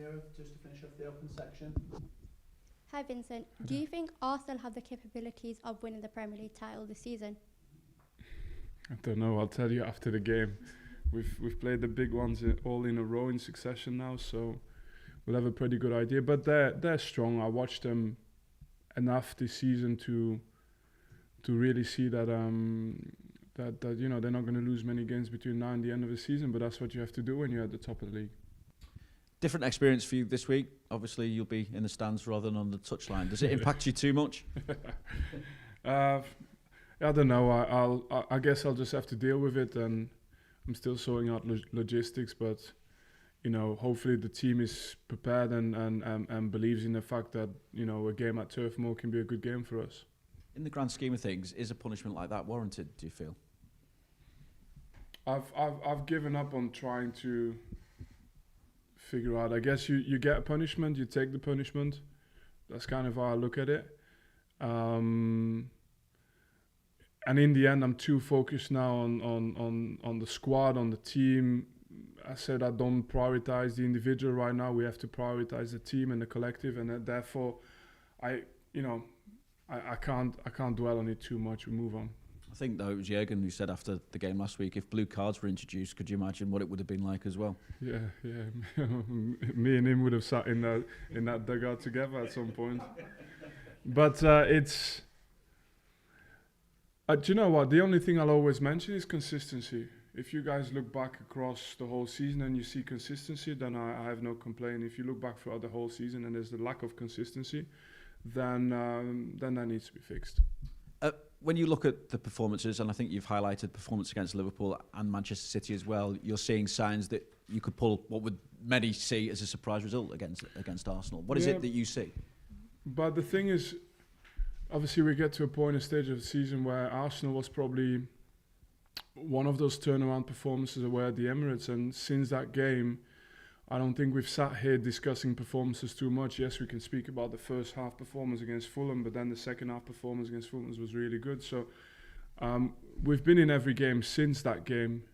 0 just to finish off the open section. Hi Vincent, do you think Arsenal have the capabilities of winning the Premier League title this season? I don't know. I'll tell you after the game. We've played the big ones all in a row in succession now, so we'll have a pretty good idea. But they're strong. I watched them enough this season to really see that that you know they're not going to lose many games between now and the end of the season. But that's what you have to do when you're at the top of the league. Different experience for you this week. Obviously, you'll be in the stands rather than on the touchline. Does it impact you too much? I don't know. I guess I'll just have to deal with it, and I'm still sorting out logistics. But you know, hopefully the team is prepared and believes in the fact that you know a game at Turf Moor can be a good game for us. In the grand scheme of things, is a punishment like that warranted? Do you feel? I've given up on trying to figure out. I guess you get a punishment, you take the punishment. That's kind of how I look at it. And in the end, I'm too focused now on the squad, on the team. I said I don't prioritize the individual right now. We have to prioritize the team and the collective, and therefore, I can't dwell on it too much. We move on. I think though it was Jürgen who said after the game last week, if blue cards were introduced, could you imagine what it would have been like as well? Yeah. Me and him would have sat in that dugout together at some point. But it's. Do you know what? The only thing I'll always mention is consistency. If you guys look back across the whole season and you see consistency, then I have no complaint. If you look back throughout the whole season and there's the lack of consistency, then that needs to be fixed. When you look at the performances, and I think you've highlighted performance against Liverpool and Manchester City as well, you're seeing signs that you could pull what would many see as a surprise result against Arsenal. What is it that you see? But the thing is, obviously we get to a stage of the season where Arsenal was probably one of those turnaround performances away at the Emirates, and since that game, I don't think we've sat here discussing performances too much. Yes, we can speak about the first half performance against Fulham, but then the second half performance against Fulham was really good. So we've been in every game since that game.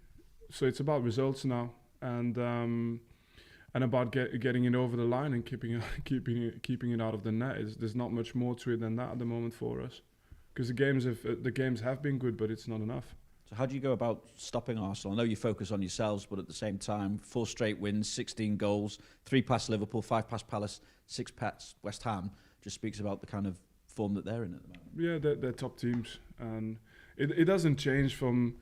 So it's about results now, and about getting it over the line and keeping it out of the net. There's not much more to it than that at the moment for us, because the games have been good, but it's not enough. So how do you go about stopping Arsenal? I know you focus on yourselves, but at the same time, 4 straight wins, 16 goals, 3 past Liverpool, 5 past Palace, 6 past West Ham, just speaks about the kind of form that they're in at the moment. Yeah, they're top teams. And it doesn't change from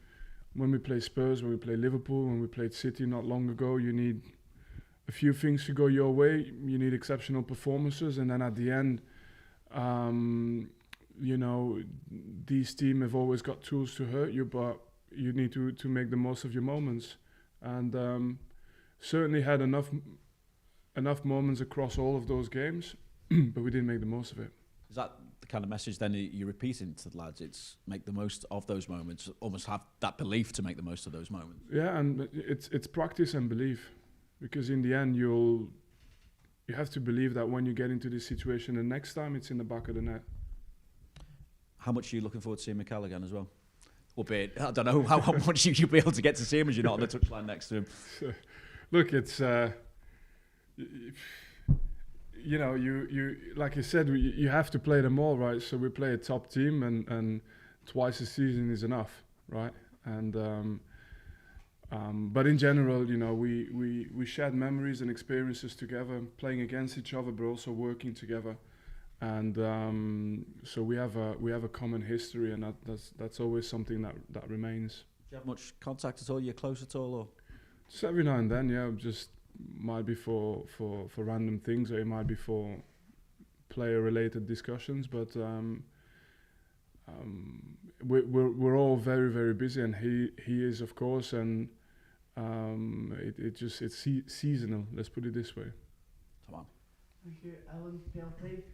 when we play Spurs, when we play Liverpool, when we played City not long ago. You need a few things to go your way. You need exceptional performances, and then at the end, you know, these teams have always got tools to hurt you, but you need to make the most of your moments. And certainly had enough moments across all of those games, but we didn't make the most of it. Is that the kind of message then you're repeating to the lads? It's make the most of those moments, almost have that belief to make the most of those moments. Yeah, and it's practice and belief, because in the end you have to believe that when you get into this situation, the next time it's in the back of the net. How much are you looking forward to seeing Mikel again as well? Albeit, I don't know how much you'll be able to get to see him as you're not on the touchline next to him. Look, it's you know, you like you said, you have to play them all, right? So we play a top team, and twice a season is enough, right? And but in general, you know, we shared memories and experiences together, playing against each other, but also working together. And so we have a common history, and that's always something that remains. Do you have much contact at all? You're close at all, or just every now and then? Yeah, just might be for random things, or it might be for player-related discussions. But we're all very, very busy, and he is, of course, and it's seasonal. Let's put it this way. Come on. Thank you, Ellen. PLP.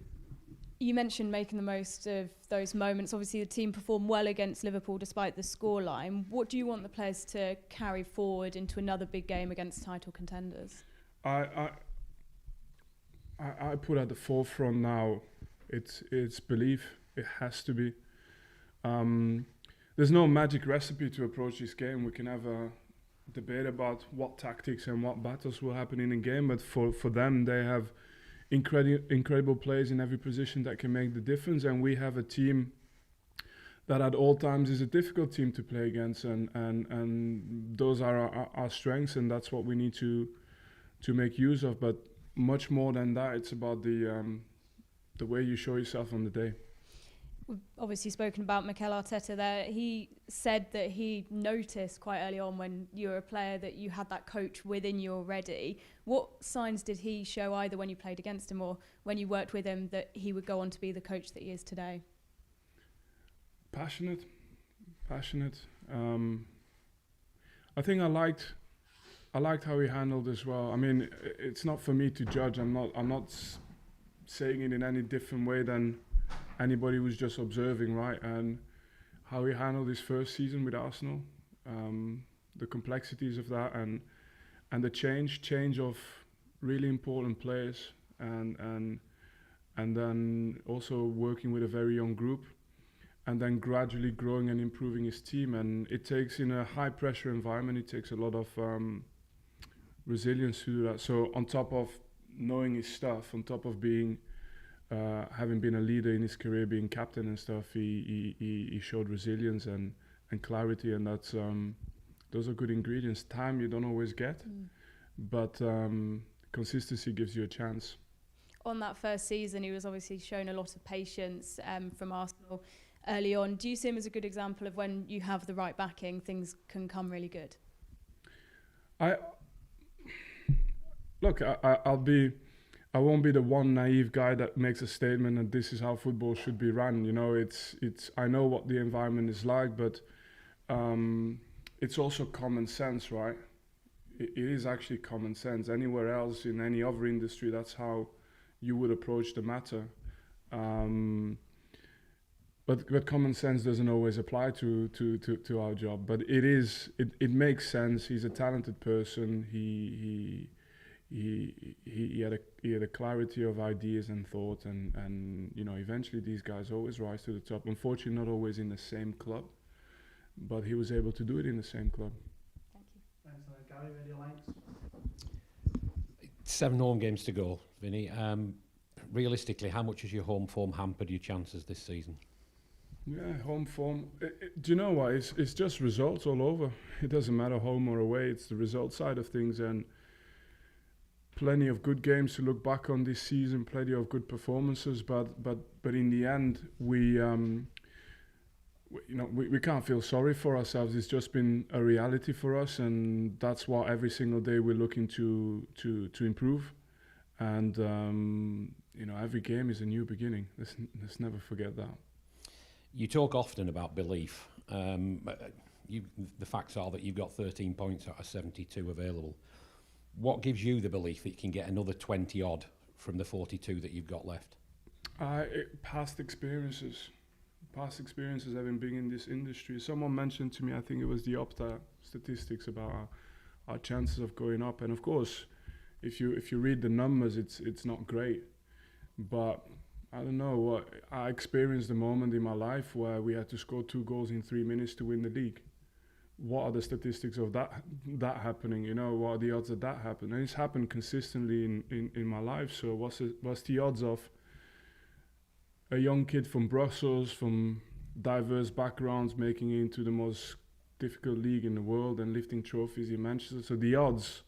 You mentioned making the most of those moments. Obviously, the team performed well against Liverpool despite the scoreline. What do you want the players to carry forward into another big game against title contenders? I put at the forefront now, it's belief. It has to be. There's no magic recipe to approach this game. We can have debate about what tactics and what battles will happen in a game, but for them, they have incredible players in every position that can make the difference, and we have a team that at all times is a difficult team to play against, and those are our strengths, and that's what we need to make use of. But much more than that, it's about the way you show yourself on the day. We've obviously spoken about Mikel Arteta there. He said that he noticed quite early on when you were a player that you had that coach within you already. What signs did he show, either when you played against him or when you worked with him, that he would go on to be the coach that he is today? Passionate. I think I liked how he handled as well. I mean, it's not for me to judge. I'm not saying it in any different way than anybody who's just observing, right? And how he handled his first season with Arsenal, the complexities of that, and the change of really important players, and then also working with a very young group, and then gradually growing and improving his team. And it takes, in a high pressure environment, it takes a lot of resilience to do that. So on top of knowing his stuff, on top of being having been a leader in his career, being captain and stuff, he showed resilience and clarity, and that's those are good ingredients. Time you don't always get, but consistency gives you a chance. On that first season, he was obviously shown a lot of patience from Arsenal early on. Do you see him as a good example of when you have the right backing, things can come really good? I won't be the one naive guy that makes a statement that this is how football should be run. You know, it's. I know what the environment is like, but it's also common sense, right? It is actually common sense. Anywhere else, in any other industry, that's how you would approach the matter. But common sense doesn't always apply to our job. But it makes sense. He's a talented person. He had a clarity of ideas and thought, and you know, eventually these guys always rise to the top. Unfortunately, not always in the same club, but he was able to do it in the same club. Thank you. Thanks, Gary. Radio Lines. 7 home games to go, Vinny. Realistically, how much has your home form hampered your chances this season? Yeah, home form. Do you know what? It's just results all over. It doesn't matter home or away. It's the result side of things, and plenty of good games to look back on this season. Plenty of good performances, but in the end, we can't feel sorry for ourselves. It's just been a reality for us, and that's what every single day we're looking to improve. And every game is a new beginning. Let's never forget that. You talk often about belief. The facts are that you've got 13 points out of 72 available. What gives you the belief that you can get another 20 odd from the 42 that you've got left? Past experiences having been in this industry. Someone mentioned to me, I think it was the Opta statistics about our chances of going up, and of course, if you read the numbers, it's not great, but I don't know what I experienced a moment in my life where we had to score 2 goals in 3 minutes to win the league. What are the statistics of that happening? You know, what are the odds that happen? And it's happened consistently in my life. So what's the odds of a young kid from Brussels, from diverse backgrounds, making it into the most difficult league in the world and lifting trophies in Manchester? So the odds,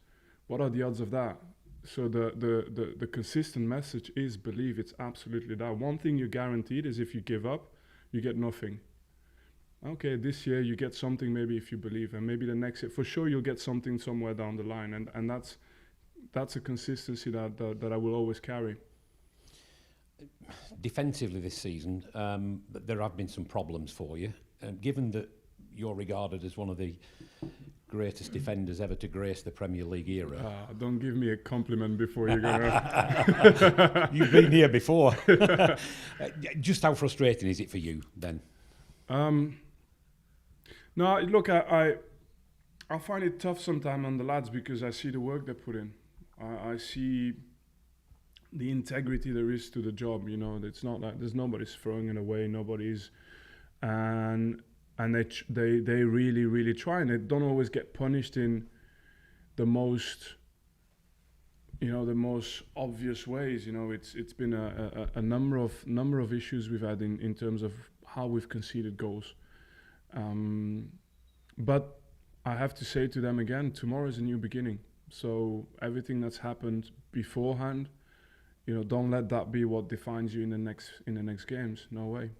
what are the odds of that? So the consistent message is believe. It's absolutely that. One thing you're guaranteed is if you give up, you get nothing. Okay, this year you get something maybe if you believe, and maybe the next year, for sure you'll get something somewhere down the line, and that's a consistency that I will always carry. Defensively this season, there have been some problems for you. Given that you're regarded as one of the greatest defenders ever to grace the Premier League era. Don't give me a compliment before you're gonna... You've been here before. Just how frustrating is it for you then? No, look, I find it tough sometimes on the lads because I see the work they put in. I see the integrity there is to the job. You know, it's not like there's nobody's throwing it away, nobody's, and and they really try, and they don't always get punished in the most obvious ways. It's been a number of issues we've had in terms of how we've conceded goals. But I have to say to them again, tomorrow is a new beginning. So everything that's happened beforehand, don't let that be what defines you in the next games. No way.